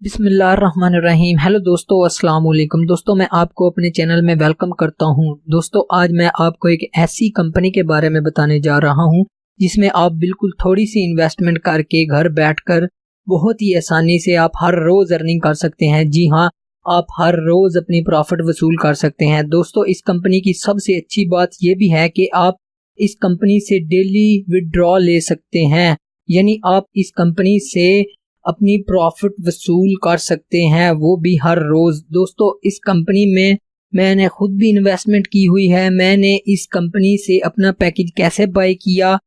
बिस्मिल्लाहिर्रहमानिर्रहीम। हेलो दोस्तों, अस्सलाम वालेकुम। दोस्तों, मैं आपको अपने चैनल में वेलकम करता हूं। दोस्तों, आज मैं आपको एक ऐसी कंपनी के बारे में बताने जा रहा हूं जिसमें आप बिल्कुल थोड़ी सी इन्वेस्टमेंट करके घर बैठकर बहुत ही आसानी से आप हर रोज अर्निंग कर सकते हैं। जी हाँ, आप हर रोज अपनी प्रॉफिट वसूल कर सकते हैं। दोस्तों, इस कंपनी की सबसे अच्छी बात यह भी है कि आप इस कंपनी से डेली विड्रॉ ले सकते हैं, यानी आप इस कंपनी से अपनी प्रॉफिट वसूल कर सकते हैं, वो भी हर रोज। दोस्तों, इस कंपनी में मैंने खुद भी इन्वेस्टमेंट की हुई है। मैंने इस कंपनी से अपना पैकेज कैसे बाय किया,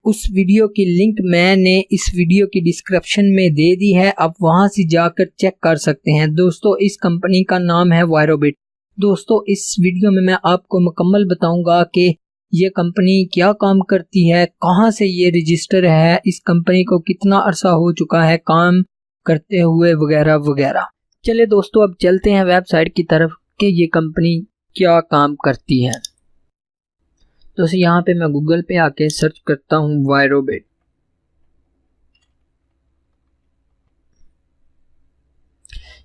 उस वीडियो की लिंक मैंने इस वीडियो की डिस्क्रिप्शन में दे दी है, आप वहां से जाकर चेक कर सकते हैं। दोस्तों, इस कंपनी का नाम है वायरोबिट। दोस्तों, इस वीडियो में मैं आपको मुकम्मल बताऊंगा कि ये कंपनी क्या काम करती है, कहां से ये रजिस्टर है, इस कंपनी को कितना अरसा हो चुका है काम करते हुए, वगैरह वगैरह। चलिए दोस्तों, अब चलते हैं वेबसाइट की तरफ कि ये कंपनी क्या काम करती है। दोस्तों, यहाँ पे मैं गूगल पे आके सर्च करता हूँ वायरोबिट।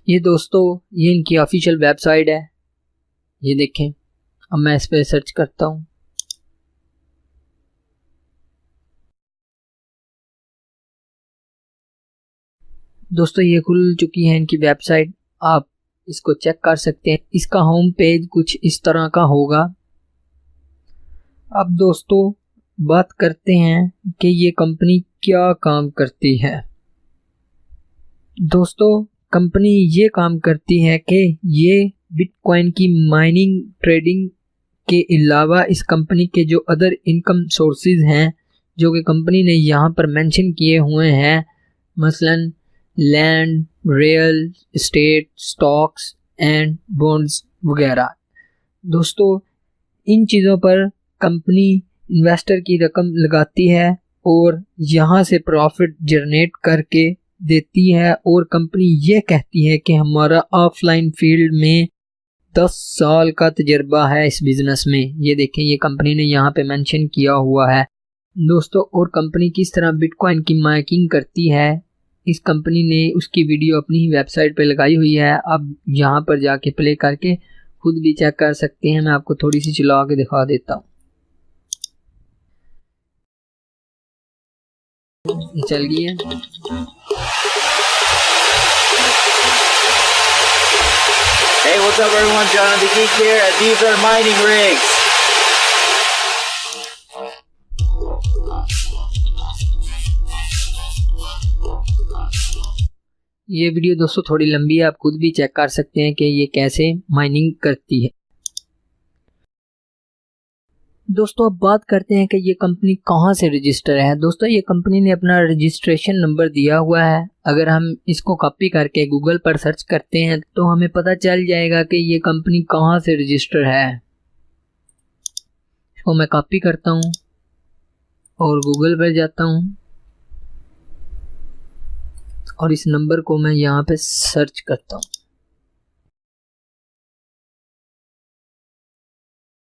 ये दोस्तों, ये इनकी ऑफिशियल वेबसाइट है, ये देखें। अब मैं इस पे सर्च करता हूँ। दोस्तों, ये खुल चुकी है इनकी वेबसाइट, आप इसको चेक कर सकते हैं। इसका होम पेज कुछ इस तरह का होगा। अब दोस्तों, बात करते हैं कि ये कंपनी क्या काम करती है। दोस्तों, कंपनी ये काम करती है कि ये बिटकॉइन की माइनिंग, ट्रेडिंग के अलावा इस कंपनी के जो अदर इनकम सोर्सेज हैं, जो कि कंपनी ने यहाँ पर मेंशन किए हुए हैं, मसलन land, real estate, stocks and bonds वगैरह। दोस्तों, इन चीज़ों पर कंपनी इन्वेस्टर की रकम लगाती है और यहाँ से प्रॉफिट जनरेट करके देती है। और कंपनी ये कहती है कि हमारा ऑफलाइन फील्ड में 10 साल का तजर्बा है इस बिज़नेस में। ये देखें, ये कंपनी ने यहाँ पे मेंशन किया हुआ है। दोस्तों, और कंपनी किस तरह बिटकॉइन की माइनिंग करती है, इस कंपनी ने उसकी वीडियो अपनी ही वेबसाइट पे लगाई हुई है। आप यहाँ पर जाके प्ले करके खुद भी चेक कर सकते हैं। मैं आपको थोड़ी सी चला के दिखा देता हूँ। चल गई है। Hey, what's up everyone? John the Geek here, and these are mining rigs. ये वीडियो दोस्तों थोड़ी लंबी है, आप खुद भी चेक कर सकते हैं कि ये कैसे माइनिंग करती है। दोस्तों, अब बात करते हैं कि ये कंपनी कहाँ से रजिस्टर है। दोस्तों, ये कंपनी ने अपना रजिस्ट्रेशन नंबर दिया हुआ है। अगर हम इसको कॉपी करके गूगल पर सर्च करते हैं तो हमें पता चल जाएगा कि ये कंपनी कहाँ से रजिस्टर है। इसको मैं कॉपी करता हूँ और गूगल पर जाता हूँ और इस नंबर को मैं यहाँ पे सर्च करता हूँ।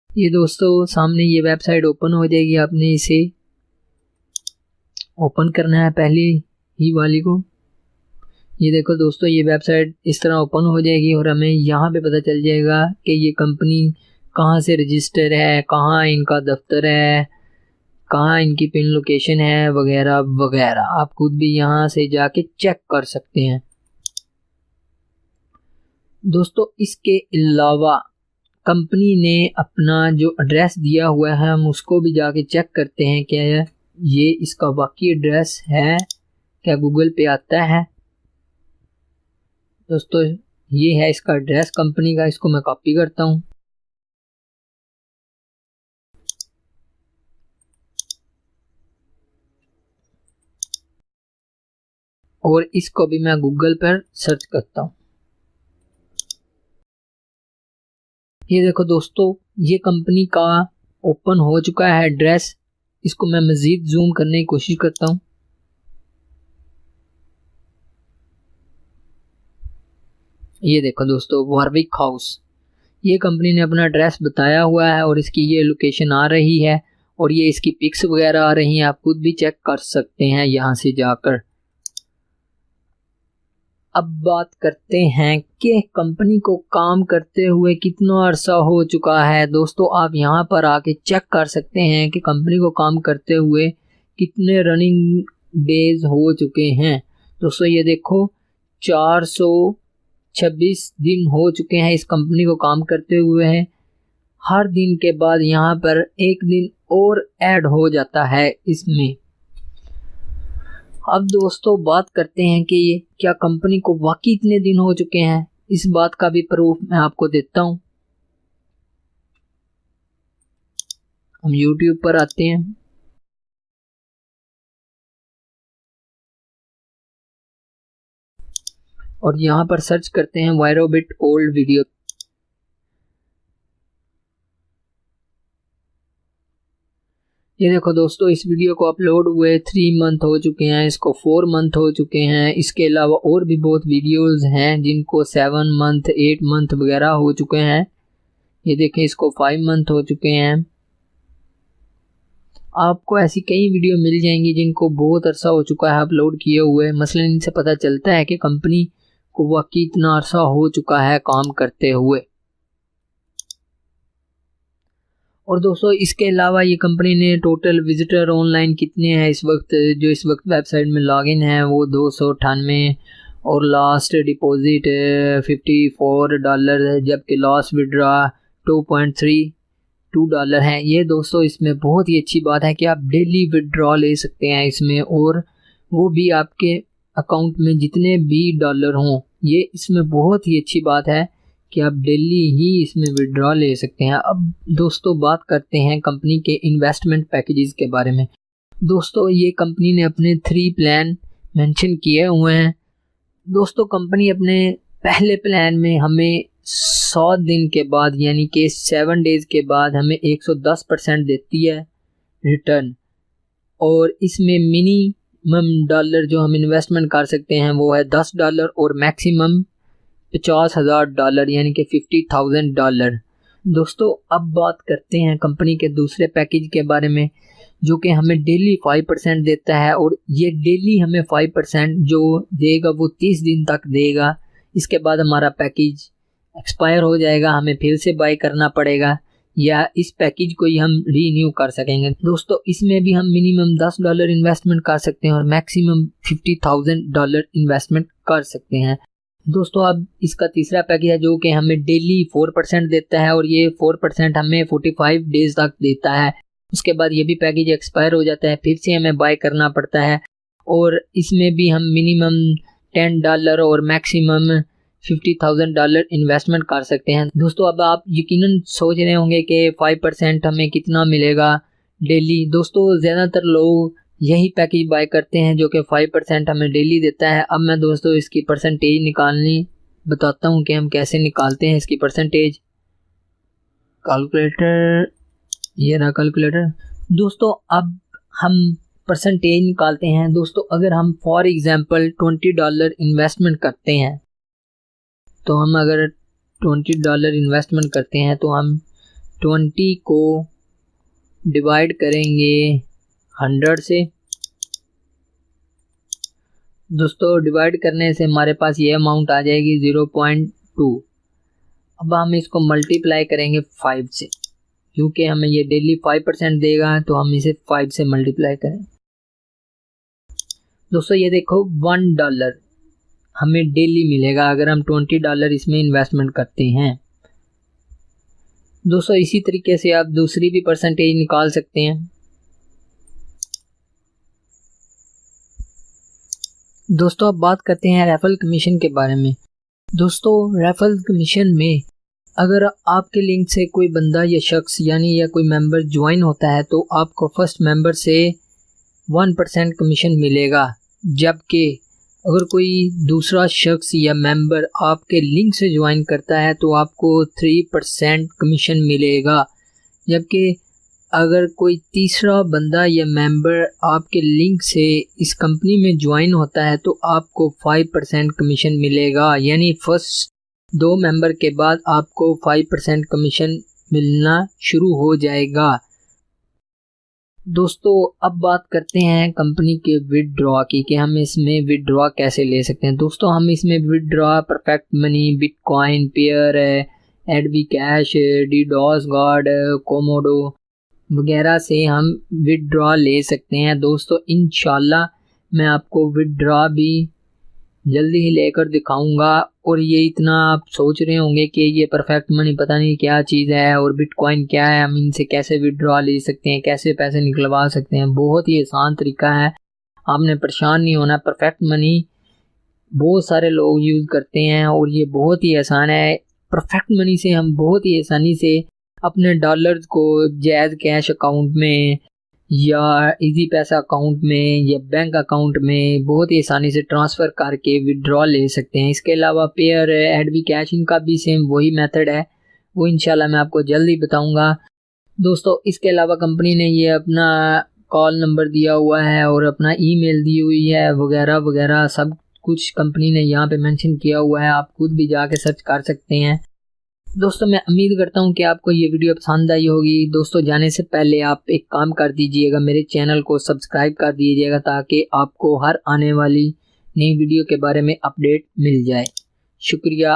ये दोस्तों, सामने ये वेबसाइट ओपन हो जाएगी। आपने इसे ओपन करना है पहली ही वाली को। ये देखो दोस्तों, ये वेबसाइट इस तरह ओपन हो जाएगी और हमें यहाँ पे पता चल जाएगा कि ये कंपनी कहाँ से रजिस्टर है, कहाँ इनका दफ्तर है, कहाँ इनकी पिन लोकेशन है, वगैरह वगैरह। आप खुद भी यहाँ से जाके चेक कर सकते हैं। दोस्तों, इसके अलावा कंपनी ने अपना जो एड्रेस दिया हुआ है, हम उसको भी जाके चेक करते हैं क्या ये इसका वाकई एड्रेस है, क्या गूगल पे आता है। दोस्तों, ये है इसका एड्रेस कंपनी का। इसको मैं कॉपी करता हूँ और इसको भी मैं गूगल पर सर्च करता हूँ। ये देखो दोस्तों, ये कंपनी का ओपन हो चुका है एड्रेस। इसको मैं मज़ीद जूम करने की कोशिश करता हूँ। ये देखो दोस्तों, वारविक हाउस, ये कंपनी ने अपना एड्रेस बताया हुआ है और इसकी ये लोकेशन आ रही है और ये इसकी पिक्स वगैरह आ रही हैं। आप खुद भी चेक कर सकते हैं यहाँ से जाकर। अब बात करते हैं कि कंपनी को काम करते हुए कितना अरसा हो चुका है। दोस्तों आप यहाँ पर आके चेक कर सकते हैं कि कंपनी को काम करते हुए कितने रनिंग डेज हो चुके हैं। दोस्तों ये देखो 426 दिन हो चुके हैं इस कंपनी को काम करते हुए हैं। हर दिन के बाद यहाँ पर एक दिन और ऐड हो जाता है इसमें। अब दोस्तों बात करते हैं कि ये क्या कंपनी को वाकई इतने दिन हो चुके हैं, इस बात का भी प्रूफ मैं आपको देता हूं। हम YouTube पर आते हैं और यहाँ पर सर्च करते हैं वायरोबिट ओल्ड वीडियो। ये देखो दोस्तों इस वीडियो को अपलोड हुए 3 मंथ हो चुके हैं, इसको 4 मंथ हो चुके हैं। इसके अलावा और भी बहुत वीडियोस हैं जिनको 7 मंथ 8 मंथ वगैरह हो चुके हैं। ये देखें इसको 5 मंथ हो चुके हैं। आपको ऐसी कई वीडियो मिल जाएंगी जिनको बहुत अरसा हो चुका है अपलोड किए हुए। मसलन इनसे पता चलता है कि कंपनी को वाकई इतना अरसा हो चुका है काम करते हुए। और दोस्तों इसके अलावा ये कंपनी ने टोटल विजिटर ऑनलाइन कितने हैं इस वक्त, जो इस वक्त वेबसाइट में लॉगिन है वो 298 और लास्ट डिपॉजिट $54 है, जबकि लास्ट विड्रॉ $2.32 है। ये दोस्तों इसमें बहुत ही अच्छी बात है कि आप डेली विड्रॉ ले सकते हैं इसमें, और वो भी आपके अकाउंट में जितने भी डॉलर हों। ये इसमें बहुत ही अच्छी बात है कि आप डेली ही इसमें विड्रॉ ले सकते हैं। अब दोस्तों बात करते हैं कंपनी के इन्वेस्टमेंट पैकेजेस के बारे में। दोस्तों ये कंपनी ने अपने 3 प्लान मेंशन किए हुए हैं। दोस्तों कंपनी अपने पहले प्लान में हमें 100 दिन के बाद यानी कि 7 डेज के बाद हमें 110% देती है रिटर्न, और इसमें मिनिमम डॉलर जो हम इन्वेस्टमेंट कर सकते हैं वो है $10 और मैक्सिमम $50,000 यानी कि $50,000। दोस्तों अब बात करते हैं कंपनी के दूसरे पैकेज के बारे में जो कि हमें डेली 5% देता है, और ये डेली हमें 5% जो देगा वो 30 दिन तक देगा। इसके बाद हमारा पैकेज एक्सपायर हो जाएगा, हमें फिर से बाय करना पड़ेगा या इस पैकेज को ही हम रीन्यू कर सकेंगे। दोस्तों इसमें भी हम मिनिमम $10 इन्वेस्टमेंट कर सकते हैं और मैक्सिमम $50,000 इन्वेस्टमेंट कर सकते हैं। दोस्तों अब इसका तीसरा पैकेज है जो कि हमें डेली 4% देता है, और ये 4% हमें 45 डेज तक देता है। उसके बाद ये भी पैकेज एक्सपायर हो जाता है, फिर से हमें बाय करना पड़ता है, और इसमें भी हम मिनिमम $10 और मैक्सिमम $50,000 इन्वेस्टमेंट कर सकते हैं। दोस्तों अब आप यकीनन सोच रहे होंगे कि 5% हमें कितना मिलेगा डेली। दोस्तों ज़्यादातर लोग यही पैकेज बाय करते हैं जो कि 5% हमें डेली देता है। अब मैं दोस्तों इसकी परसेंटेज निकालनी बताता हूँ कि हम कैसे निकालते हैं इसकी परसेंटेज। कैलकुलेटर, ये रहा कैलकुलेटर। दोस्तों अब हम परसेंटेज निकालते हैं। दोस्तों अगर हम फॉर एग्जांपल $20 इन्वेस्टमेंट करते हैं, तो हम अगर $20 इन्वेस्टमेंट करते हैं तो हम 20 को डिवाइड करेंगे 100 से। दोस्तों डिवाइड करने से हमारे पास ये अमाउंट आ जाएगी 0.2। अब हम इसको मल्टीप्लाई करेंगे 5 से, क्योंकि हमें ये डेली 5% देगा तो हम इसे 5 से मल्टीप्लाई करें। दोस्तों ये देखो $1 हमें डेली मिलेगा अगर हम $20 इसमें इन्वेस्टमेंट करते हैं। दोस्तों इसी तरीके से आप दूसरी भी परसेंटेज निकाल सकते हैं। दोस्तों अब बात करते हैं रेफरल कमीशन के बारे में। दोस्तों रेफरल कमीशन में अगर आपके लिंक से कोई बंदा या शख्स यानी या कोई मेंबर ज्वाइन होता है तो आपको फर्स्ट मेंबर से 1% कमीशन मिलेगा, जबकि अगर कोई दूसरा शख्स या मेंबर आपके लिंक से ज्वाइन करता है तो आपको 3% कमीशन मिलेगा, जबकि अगर कोई तीसरा बंदा या मेंबर आपके लिंक से इस कंपनी में ज्वाइन होता है तो आपको 5% कमीशन मिलेगा। यानी फर्स्ट 2 मेंबर के बाद आपको 5% कमीशन मिलना शुरू हो जाएगा। दोस्तों अब बात करते हैं कंपनी के विदड्रॉ की कि हम इसमें विदड्रॉ कैसे ले सकते हैं। दोस्तों हम इसमें withdraw, perfect money, bitcoin, pair है, एडवी कैश, डीडॉस गार्ड, कोमोडो वगैरह से हम विदड्रॉ ले सकते हैं। दोस्तों इंशाल्लाह मैं आपको विदड्रॉ भी जल्दी ही लेकर दिखाऊंगा। और ये इतना आप सोच रहे होंगे कि ये परफेक्ट मनी पता नहीं क्या चीज़ है और बिटकॉइन क्या है, हम इनसे कैसे विदड्रॉ ले सकते हैं, कैसे पैसे निकलवा सकते हैं। बहुत ही आसान तरीका है, आपने परेशान नहीं होना। परफेक्ट मनी बहुत सारे लोग यूज़ करते हैं और ये बहुत ही आसान है। परफेक्ट मनी से हम बहुत ही आसानी से अपने डॉलर्स को जैज़ कैश अकाउंट में या इजी पैसा अकाउंट में या बैंक अकाउंट में बहुत ही आसानी से ट्रांसफ़र करके विड्रॉ ले सकते हैं। इसके अलावा पेयर, एडवी कैश, इनका भी सेम वही मेथड है, वो इंशाल्लाह मैं आपको जल्दी बताऊंगा। दोस्तों इसके अलावा कंपनी ने ये अपना कॉल नंबर दिया हुआ है और अपना ईमेल दी हुई है वगैरह वगैरह, सब कुछ कंपनी ने यहाँ पे मेंशन किया हुआ है, आप खुद भी जाके सर्च कर सकते हैं। दोस्तों मैं उम्मीद करता हूँ कि आपको ये वीडियो पसंद आई होगी। दोस्तों जाने से पहले आप एक काम कर दीजिएगा, मेरे चैनल को सब्सक्राइब कर दीजिएगा ताकि आपको हर आने वाली नई वीडियो के बारे में अपडेट मिल जाए। शुक्रिया,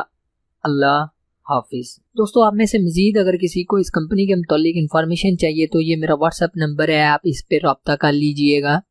अल्लाह हाफिज़। दोस्तों आप में से मज़ीद अगर किसी को इस कंपनी के मुतालिक इन्फॉर्मेशन चाहिए तो ये मेरा व्हाट्सएप नंबर है, आप इस पर रब्ता कर लीजिएगा।